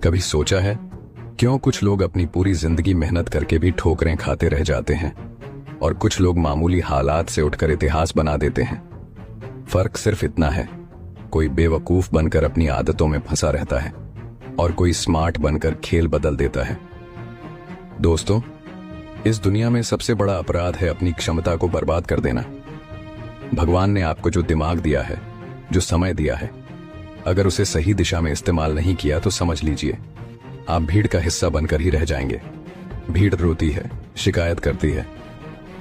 कभी सोचा है क्यों कुछ लोग अपनी पूरी जिंदगी मेहनत करके भी ठोकरें खाते रह जाते हैं और कुछ लोग मामूली हालात से उठकर इतिहास बना देते हैं? फर्क सिर्फ इतना है, कोई बेवकूफ बनकर अपनी आदतों में फंसा रहता है और कोई स्मार्ट बनकर खेल बदल देता है। दोस्तों, इस दुनिया में सबसे बड़ा अपराध है अपनी क्षमता को बर्बाद कर देना। भगवान ने आपको जो दिमाग दिया है, जो समय दिया है, अगर उसे सही दिशा में इस्तेमाल नहीं किया तो समझ लीजिए आप भीड़ का हिस्सा बनकर ही रह जाएंगे। भीड़ रोती है, शिकायत करती है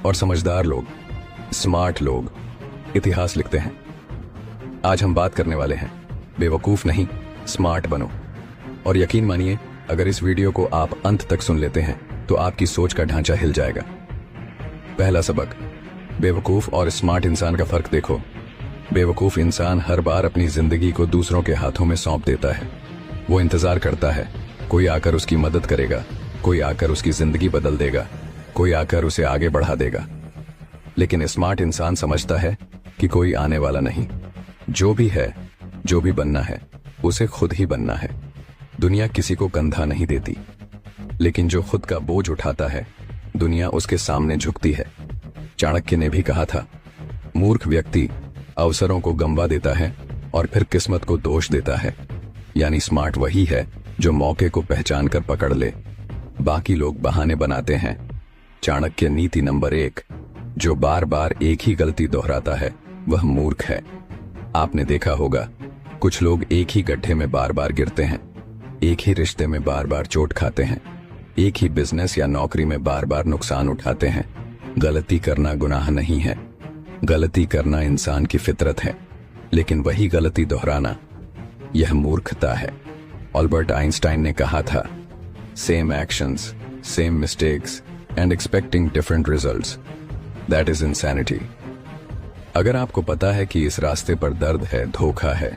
और समझदार लोग, स्मार्ट लोग इतिहास लिखते हैं। आज हम बात करने वाले हैं बेवकूफ नहीं, स्मार्ट बनो। और यकीन मानिए, अगर इस वीडियो को आप अंत तक सुन लेते हैं तो आपकी सोच का ढांचा हिल जाएगा। पहला सबक, बेवकूफ और स्मार्ट इंसान का फर्क देखो। बेवकूफ इंसान हर बार अपनी जिंदगी को दूसरों के हाथों में सौंप देता है। वो इंतजार करता है कोई आकर उसकी मदद करेगा, कोई आकर उसकी जिंदगी बदल देगा, कोई आकर उसे आगे बढ़ा देगा। लेकिन स्मार्ट इंसान समझता है कि कोई आने वाला नहीं। जो भी है, जो भी बनना है, उसे खुद ही बनना है। दुनिया किसी को कंधा नहीं देती, लेकिन जो खुद का बोझ उठाता है, दुनिया उसके सामने झुकती है। चाणक्य ने भी कहा था, मूर्ख व्यक्ति अवसरों को गंवा देता है और फिर किस्मत को दोष देता है। यानी स्मार्ट वही है जो मौके को पहचान कर पकड़ ले। बाकी लोग बहाने बनाते हैं। चाणक्य नीति नंबर 1, जो बार बार एक ही गलती दोहराता है वह मूर्ख है। आपने देखा होगा, कुछ लोग एक ही गड्ढे में बार बार गिरते हैं, एक ही रिश्ते में बार बार चोट खाते हैं, एक ही बिजनेस या नौकरी में बार बार नुकसान उठाते हैं। गलती करना गुनाह नहीं है, गलती करना इंसान की फितरत है, लेकिन वही गलती दोहराना, यह मूर्खता है। अल्बर्ट आइंस्टाइन ने कहा था, same actions, same mistakes and expecting different results, that is insanity. अगर आपको पता है कि इस रास्ते पर दर्द है, धोखा है,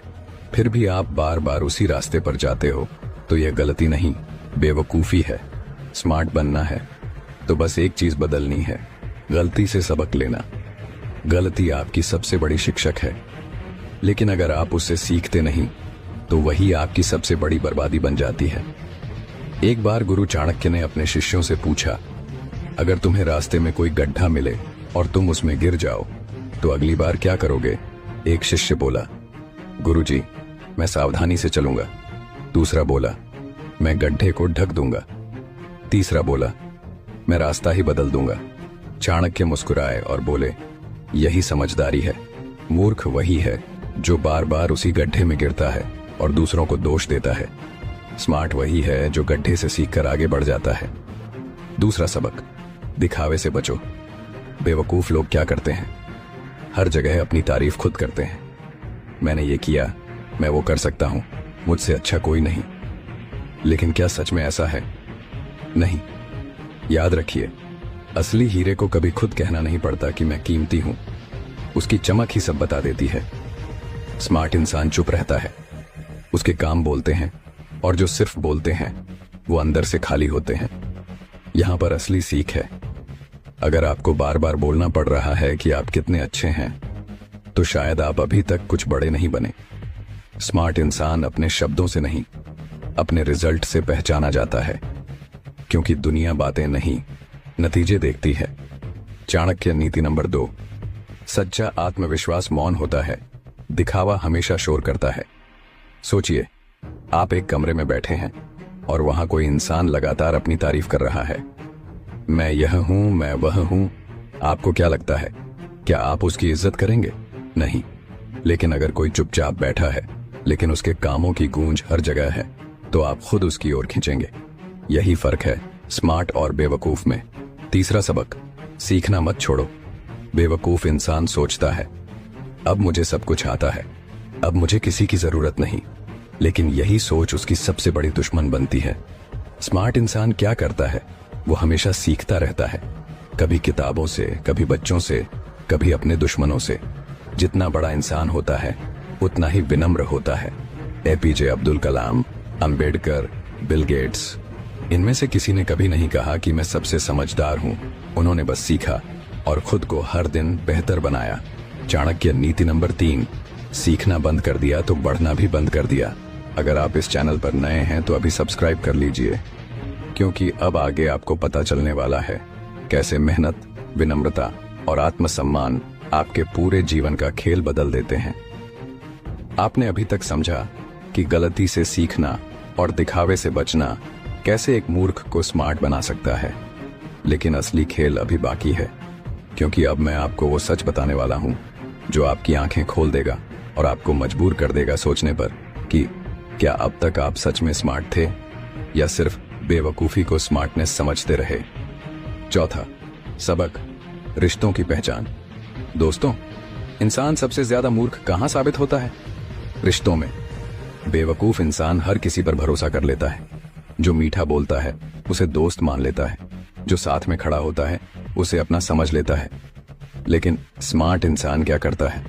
फिर भी आप बार बार उसी रास्ते पर जाते हो, तो यह गलती नहीं, बेवकूफी है। स्मार्ट बनना है तो बस एक चीज बदलनी है, गलती से सबक लेना। गलती आपकी सबसे बड़ी शिक्षक है, लेकिन अगर आप उससे सीखते नहीं तो वही आपकी सबसे बड़ी बर्बादी बन जाती है। एक बार गुरु चाणक्य ने अपने शिष्यों से पूछा, अगर तुम्हें रास्ते में कोई गड्ढा मिले और तुम उसमें गिर जाओ तो अगली बार क्या करोगे? एक शिष्य बोला, गुरुजी, मैं सावधानी से चलूंगा। दूसरा बोला, मैं गड्ढे को ढक दूंगा। तीसरा बोला, मैं रास्ता ही बदल दूंगा। चाणक्य मुस्कुराए और बोले, यही समझदारी है। मूर्ख वही है जो बार बार उसी गड्ढे में गिरता है और दूसरों को दोष देता है। स्मार्ट वही है जो गड्ढे से सीखकर आगे बढ़ जाता है। दूसरा सबक, दिखावे से बचो। बेवकूफ लोग क्या करते हैं? हर जगह अपनी तारीफ खुद करते हैं। मैंने ये किया, मैं वो कर सकता हूं, मुझसे अच्छा कोई नहीं। लेकिन क्या सच में ऐसा है? नहीं। याद रखिए, असली हीरे को कभी खुद कहना नहीं पड़ता कि मैं कीमती हूं, उसकी चमक ही सब बता देती है। स्मार्ट इंसान चुप रहता है, उसके काम बोलते हैं, और जो सिर्फ बोलते हैं वो अंदर से खाली होते हैं। यहां पर असली सीख है। अगर आपको बार बार बोलना पड़ रहा है कि आप कितने अच्छे हैं, तो शायद आप अभी तक कुछ बड़े नहीं बने। स्मार्ट इंसान अपने शब्दों से नहीं, अपने रिजल्ट से पहचाना जाता है, क्योंकि दुनिया बातें नहीं, नतीजे देखती है। चाणक्य नीति नंबर 2, सच्चा आत्मविश्वास मौन होता है, दिखावा हमेशा शोर करता है। सोचिए, आप एक कमरे में बैठे हैं और वहां कोई इंसान लगातार अपनी तारीफ कर रहा है, मैं यह हूं, मैं वह हूं। आपको क्या लगता है, क्या आप उसकी इज्जत करेंगे? नहीं। लेकिन अगर कोई चुपचाप बैठा है लेकिन उसके कामों की गूंज हर जगह है, तो आप खुद उसकी ओर खींचेंगे। यही फर्क है स्मार्ट और बेवकूफ में। तीसरा सबक, सीखना मत छोड़ो। बेवकूफ इंसान सोचता है, अब मुझे सब कुछ आता है, अब मुझे किसी की जरूरत नहीं। लेकिन यही सोच उसकी सबसे बड़ी दुश्मन बनती है। स्मार्ट इंसान क्या करता है? वो हमेशा सीखता रहता है, कभी किताबों से, कभी बच्चों से, कभी अपने दुश्मनों से। जितना बड़ा इंसान होता है उतना ही विनम्र होता है। APJ Abdul Kalam, Ambedkar, Bill Gates, इनमें से किसी ने कभी नहीं कहा कि मैं सबसे समझदार हूं। उन्होंने बस सीखा और खुद को हर दिन बेहतर बनाया। चाणक्य नीति नंबर 3, सीखना बंद कर दिया तो बढ़ना भी बंद कर दिया। अगर आप इस चैनल पर नए हैं तो अभी सब्सक्राइब कर लीजिए, क्योंकि अब आगे आपको पता चलने वाला है कैसे मेहनत, विनम्रता और आत्मसम्मान आपके पूरे जीवन का खेल बदल देते हैं। आपने अभी तक समझा कि गलती से सीखना और दिखावे से बचना कैसे एक मूर्ख को स्मार्ट बना सकता है, लेकिन असली खेल अभी बाकी है, क्योंकि अब मैं आपको वो सच बताने वाला हूं जो आपकी आंखें खोल देगा और आपको मजबूर कर देगा सोचने पर कि क्या अब तक आप सच में स्मार्ट थे या सिर्फ बेवकूफी को स्मार्टनेस समझते रहे। चौथा सबक, रिश्तों की पहचान। दोस्तों, इंसान सबसे ज्यादा मूर्ख कहां साबित होता है? रिश्तों में। बेवकूफ इंसान हर किसी पर भरोसा कर लेता है। जो मीठा बोलता है उसे दोस्त मान लेता है, जो साथ में खड़ा होता है उसे अपना समझ लेता है। लेकिन स्मार्ट इंसान क्या करता है?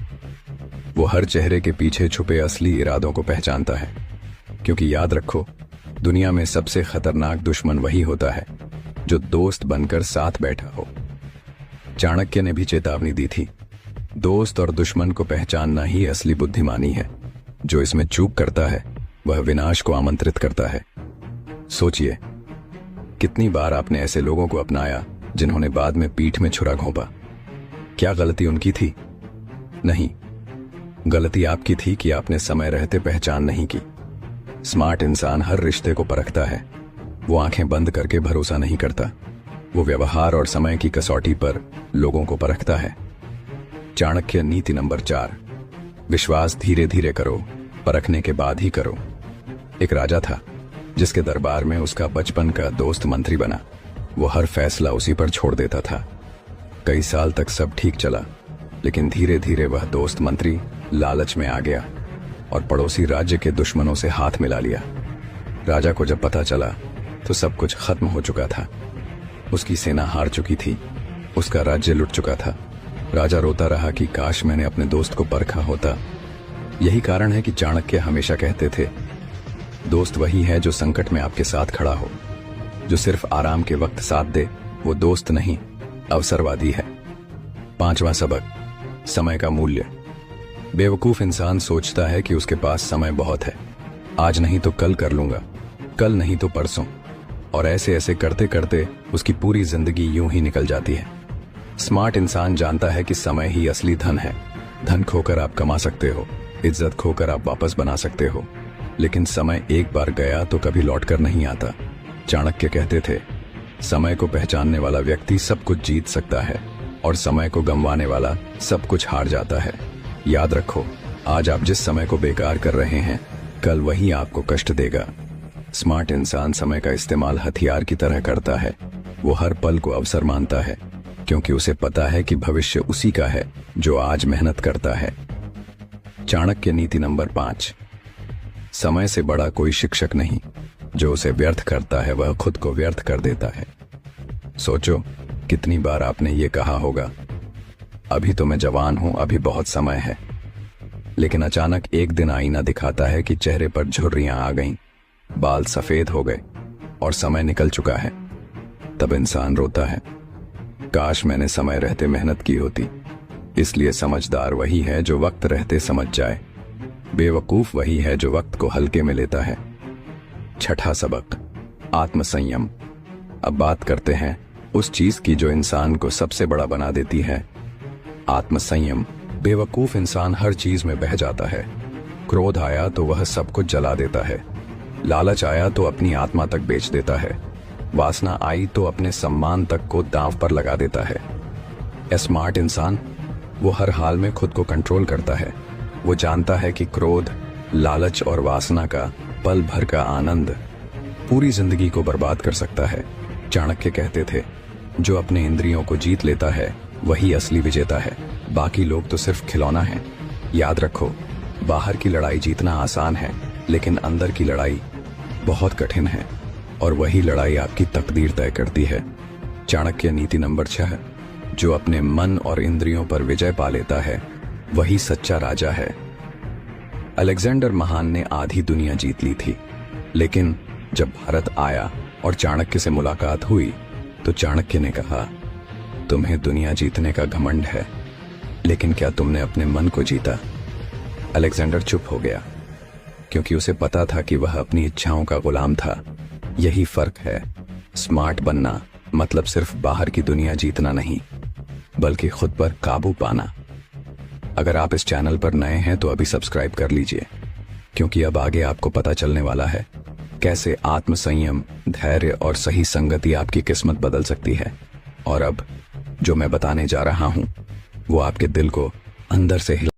वो हर चेहरे के पीछे छुपे असली इरादों को पहचानता है, क्योंकि याद रखो, दुनिया में सबसे खतरनाक दुश्मन वही होता है जो दोस्त बनकर साथ बैठा हो। चाणक्य ने भी चेतावनी दी थी, दोस्त और दुश्मन को पहचानना ही असली बुद्धिमानी है। जो इसमें चूक करता है वह विनाश को आमंत्रित करता है। सोचिए, कितनी बार आपने ऐसे लोगों को अपनाया जिन्होंने बाद में पीठ में छुरा घोंपा। क्या गलती उनकी थी? नहीं, गलती आपकी थी कि आपने समय रहते पहचान नहीं की। स्मार्ट इंसान हर रिश्ते को परखता है। वो आंखें बंद करके भरोसा नहीं करता। वो व्यवहार और समय की कसौटी पर लोगों को परखता है। चाणक्य नीति नंबर 4, विश्वास धीरे धीरे करो, परखने के बाद ही करो। एक राजा था जिसके दरबार में उसका बचपन का दोस्त मंत्री बना। वो हर फैसला उसी पर छोड़ देता था। कई साल तक सब ठीक चला, लेकिन धीरे धीरे वह दोस्त मंत्री लालच में आ गया और पड़ोसी राज्य के दुश्मनों से हाथ मिला लिया। राजा को जब पता चला तो सब कुछ खत्म हो चुका था। उसकी सेना हार चुकी थी, उसका राज्य लुट चुका था। राजा रोता रहा कि काश मैंने अपने दोस्त को परखा होता। यही कारण है कि चाणक्य हमेशा कहते थे, दोस्त वही है जो संकट में आपके साथ खड़ा हो। जो सिर्फ आराम के वक्त साथ दे वो दोस्त नहीं, अवसरवादी है। पांचवा सबक, समय का मूल्य। बेवकूफ इंसान सोचता है कि उसके पास समय बहुत है, आज नहीं तो कल कर लूंगा, कल नहीं तो परसों, और ऐसे ऐसे करते करते उसकी पूरी जिंदगी यूं ही निकल जाती है। स्मार्ट इंसान जानता है कि समय ही असली धन है। धन खोकर आप कमा सकते हो, इज्जत खोकर आप वापस बना सकते हो, लेकिन समय एक बार गया तो कभी लौटकर नहीं आता। चाणक्य कहते थे, समय को पहचानने वाला व्यक्ति सब कुछ जीत सकता है और समय को गंवाने वाला सब कुछ हार जाता है। याद रखो, आज आप जिस समय को बेकार कर रहे हैं, कल वही आपको कष्ट देगा। स्मार्ट इंसान समय का इस्तेमाल हथियार की तरह करता है। वो हर पल को अवसर मानता है, क्योंकि उसे पता है कि भविष्य उसी का है जो आज मेहनत करता है। चाणक्य नीति नंबर 5, समय से बड़ा कोई शिक्षक नहीं। जो उसे व्यर्थ करता है वह खुद को व्यर्थ कर देता है। सोचो, कितनी बार आपने ये कहा होगा, अभी तो मैं जवान हूं, अभी बहुत समय है। लेकिन अचानक एक दिन आईना दिखाता है कि चेहरे पर झुर्रियां आ गईं, बाल सफेद हो गए और समय निकल चुका है। तब इंसान रोता है, काश मैंने समय रहते मेहनत की होती। इसलिए समझदार वही है जो वक्त रहते समझ जाए। बेवकूफ वही है जो वक्त को हल्के में लेता है। छठा सबक, आत्मसंयम। अब बात करते हैं उस चीज की जो इंसान को सबसे बड़ा बना देती है, आत्मसंयम। बेवकूफ इंसान हर चीज में बह जाता है। क्रोध आया तो वह सब कुछ जला देता है। लालच आया तो अपनी आत्मा तक बेच देता है। वासना आई तो अपने सम्मान तक को दांव पर लगा देता है। स्मार्ट इंसान वो हर हाल में खुद को कंट्रोल करता है। वो जानता है कि क्रोध, लालच और वासना का पल भर का आनंद पूरी जिंदगी को बर्बाद कर सकता है। चाणक्य कहते थे, जो अपने इंद्रियों को जीत लेता है वही असली विजेता है, बाकी लोग तो सिर्फ खिलौना है। याद रखो, बाहर की लड़ाई जीतना आसान है, लेकिन अंदर की लड़ाई बहुत कठिन है, और वही लड़ाई आपकी तकदीर तय करती है। चाणक्य नीति नंबर 6, जो अपने मन और इंद्रियों पर विजय पा लेता है वही सच्चा राजा है। अलेक्जेंडर महान ने आधी दुनिया जीत ली थी, लेकिन जब भारत आया और चाणक्य से मुलाकात हुई तो चाणक्य ने कहा, तुम्हें दुनिया जीतने का घमंड है, लेकिन क्या तुमने अपने मन को जीता? अलेक्जेंडर चुप हो गया। क्योंकि उसे पता था कि वह अपनी इच्छाओं का गुलाम था। यही फर्क है। स्मार्ट बनना मतलब सिर्फ बाहर की दुनिया जीतना नहीं, बल्कि खुद पर काबू पाना। अगर आप इस चैनल पर नए हैं तो अभी सब्सक्राइब कर लीजिए, क्योंकि अब आगे आपको पता चलने वाला है कैसे आत्मसंयम, धैर्य और सही संगति आपकी किस्मत बदल सकती है। और अब जो मैं बताने जा रहा हूं वो आपके दिल को अंदर से हिला